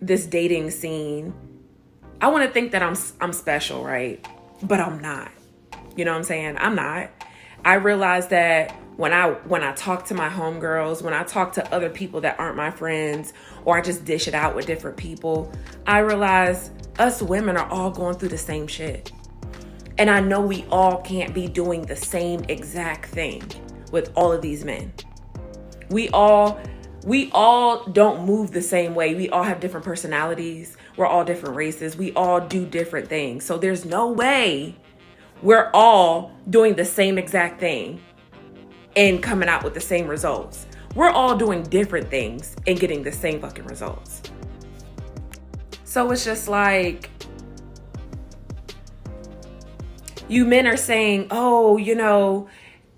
this dating scene, I want to think that I'm special, right? But I'm not. You know what I'm saying? I'm not. I realize that when I talk to my homegirls, when I talk to other people that aren't my friends, or I just dish it out with different people, I realize us women are all going through the same shit. And I know we all can't be doing the same exact thing with all of these men. We all don't move the same way. We all have different personalities. We're all different races. We all do different things. So there's no way we're all doing the same exact thing and coming out with the same results. We're all doing different things and getting the same fucking results. So it's just like, you men are saying, oh, you know,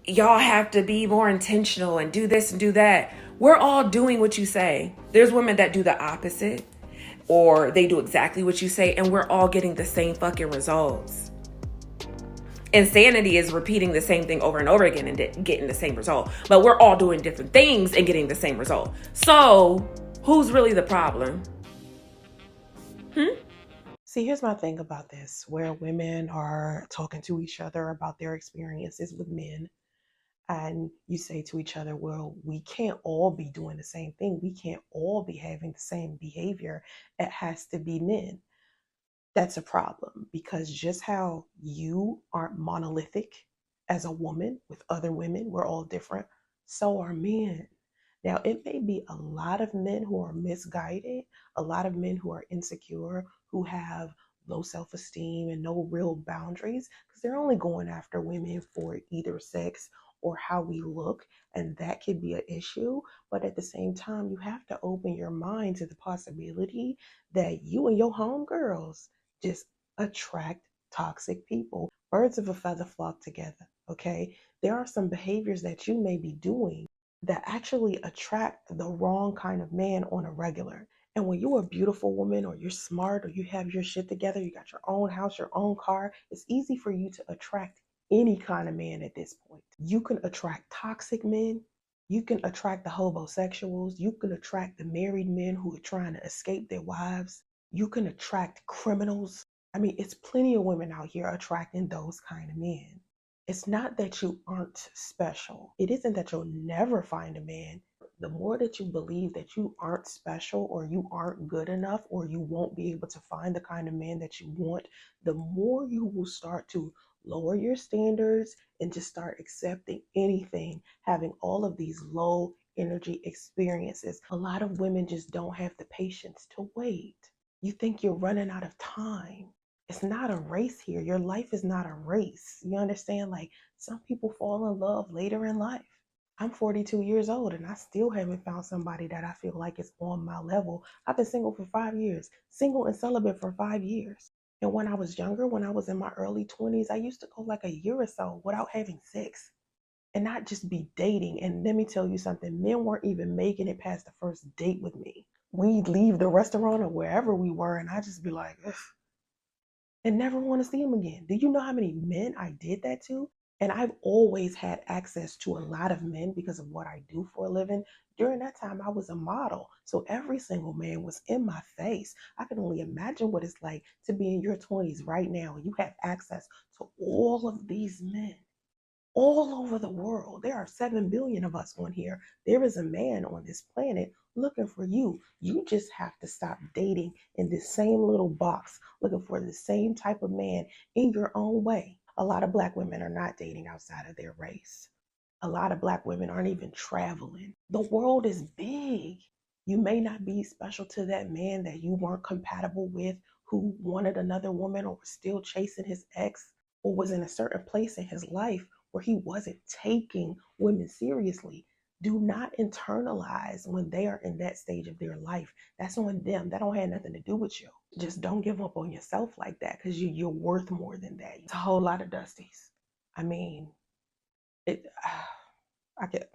y'all have to be more intentional and do this and do that. We're all doing what you say. There's women that do the opposite, or they do exactly what you say, and we're all getting the same fucking results. Insanity is repeating the same thing over and over again and getting the same result. But we're all doing different things and getting the same result. So who's really the problem? See, here's my thing about this, where women are talking to each other about their experiences with men. And you say to each other, well, we can't all be doing the same thing. We can't all be having the same behavior. It has to be men. That's a problem, because just how you aren't monolithic as a woman with other women, we're all different, so are men. Now, it may be a lot of men who are misguided, a lot of men who are insecure, who have low self-esteem and no real boundaries, because they're only going after women for either sex or how we look, and that could be an issue. But at the same time, you have to open your mind to the possibility that you and your homegirls just attract toxic people. Birds of a feather flock together, okay? There are some behaviors that you may be doing that actually attract the wrong kind of man on a regular. And when you're a beautiful woman, or you're smart, or you have your shit together, you got your own house, your own car, it's easy for you to attract any kind of man at this point. You can attract toxic men. You can attract the homosexuals. You can attract the married men who are trying to escape their wives. You can attract criminals. I mean, it's plenty of women out here attracting those kind of men. It's not that you aren't special. It isn't that you'll never find a man. The more that you believe that you aren't special, or you aren't good enough, or you won't be able to find the kind of man that you want, the more you will start to lower your standards and just start accepting anything, having all of these low energy experiences. A lot of women just don't have the patience to wait. You think you're running out of time. It's not a race here. Your life is not a race. You understand? Like, some people fall in love later in life. I'm 42 years old and I still haven't found somebody that I feel like is on my level. I've been single for 5 years, single and celibate for 5 years. And when I was younger, when I was in my early 20s, I used to go like a year or so without having sex and not just be dating. And let me tell you something, men weren't even making it past the first date with me. We'd leave the restaurant or wherever we were, and I'd just be like, ugh, and never want to see them again. Do you know how many men I did that to? And I've always had access to a lot of men because of what I do for a living. During that time, I was a model. So every single man was in my face. I can only imagine what it's like to be in your 20s right now, and you have access to all of these men all over the world. There are 7 billion of us on here. There is a man on this planet looking for you. You just have to stop dating in this same little box, looking for the same type of man in your own way. A lot of Black women are not dating outside of their race. A lot of Black women aren't even traveling. The world is big. You may not be special to that man that you weren't compatible with, who wanted another woman, or was still chasing his ex, or was in a certain place in his life where he wasn't taking women seriously. Do not internalize when they are in that stage of their life. That's on them. That don't have nothing to do with you. Just don't give up on yourself like that, because you're worth more than that. It's a whole lot of dusties. I mean, I get.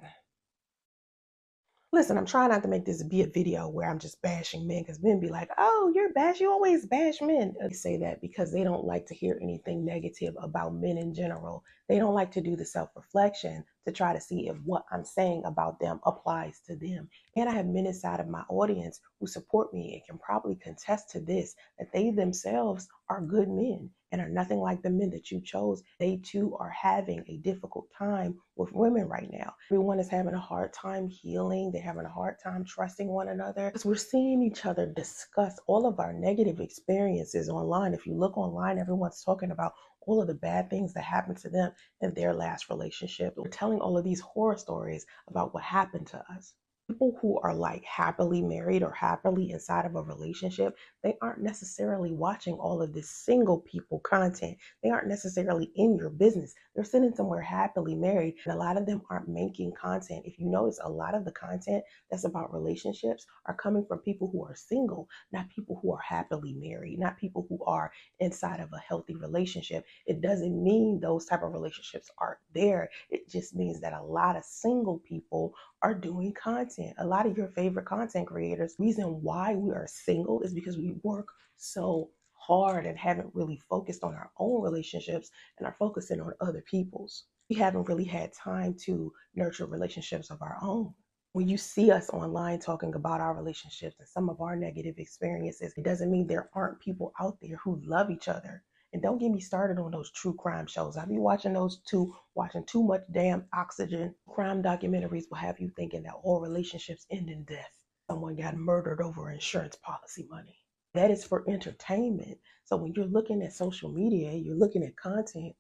Listen, I'm trying not to make this be a video where I'm just bashing men, because men be like, oh, you always bash men. They say that because they don't like to hear anything negative about men in general. They don't like to do the self-reflection to try to see if what I'm saying about them applies to them. And I have men inside of my audience who support me and can probably contest to this, that they themselves are good men and are nothing like the men that you chose. They too are having a difficult time with women right now. Everyone is having a hard time healing. They're having a hard time trusting one another because we're seeing each other discuss all of our negative experiences online. If you look online, everyone's talking about all of the bad things that happened to them in their last relationship. We're telling all of these horror stories about what happened to us. People who are like happily married or happily inside of a relationship, they aren't necessarily watching all of this single people content. They aren't necessarily in your business. They're sitting somewhere happily married, and a lot of them aren't making content. If you notice, a lot of the content that's about relationships are coming from people who are single, not people who are happily married, not people who are inside of a healthy relationship. It doesn't mean those type of relationships aren't there. It just means that a lot of single people are doing content. A lot of your favorite content creators, reason why we are single is because we work so hard and haven't really focused on our own relationships and are focusing on other people's. We haven't really had time to nurture relationships of our own. When you see us online talking about our relationships and some of our negative experiences, it doesn't mean there aren't people out there who love each other. And don't get me started on those true crime shows. I be watching those too, watching too much damn oxygen. Crime documentaries will have you thinking that all relationships end in death. Someone got murdered over insurance policy money. That is for entertainment. So when you're looking at social media, you're looking at content,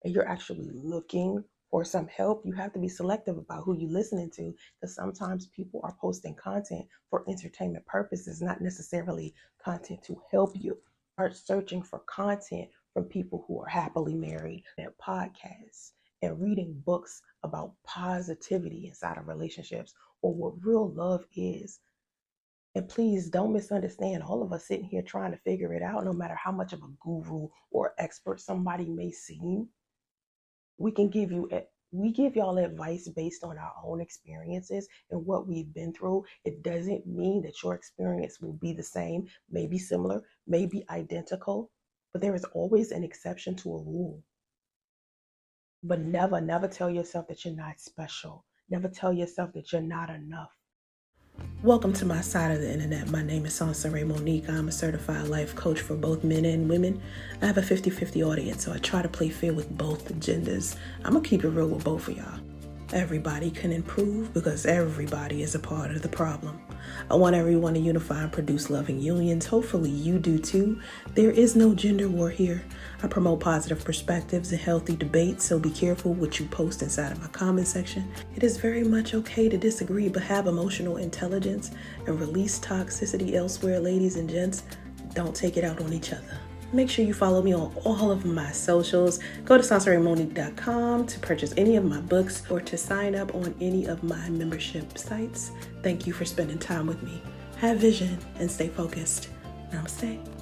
and you're actually looking for some help, you have to be selective about who you're listening to, because sometimes people are posting content for entertainment purposes, not necessarily content to help you. Start searching for content from people who are happily married, and podcasts, and reading books about positivity inside of relationships or what real love is. And please don't misunderstand, all of us sitting here trying to figure it out, no matter how much of a guru or expert somebody may seem. We give y'all advice based on our own experiences and what we've been through. It doesn't mean that your experience will be the same, maybe similar, maybe identical, but there is always an exception to a rule. But never tell yourself that you're not special. Never tell yourself that you're not enough. Welcome to my side of the internet. My name is Soncerae Monique. I'm a certified life coach for both men and women. I have a 50-50 audience, so I try to play fair with both genders. I'm going to keep it real with both of y'all. Everybody can improve because everybody is a part of the problem. I want everyone to unify and produce loving unions. Hopefully you do too. There is no gender war here. I promote positive perspectives and healthy debate, so be careful what you post inside of my comment section. It is very much okay to disagree, but have emotional intelligence and release toxicity elsewhere, ladies and gents. Don't take it out on each other. Make sure you follow me on all of my socials. Go to SoncereaMonique.com to purchase any of my books or to sign up on any of my membership sites. Thank you for spending time with me. Have vision and stay focused. Namaste.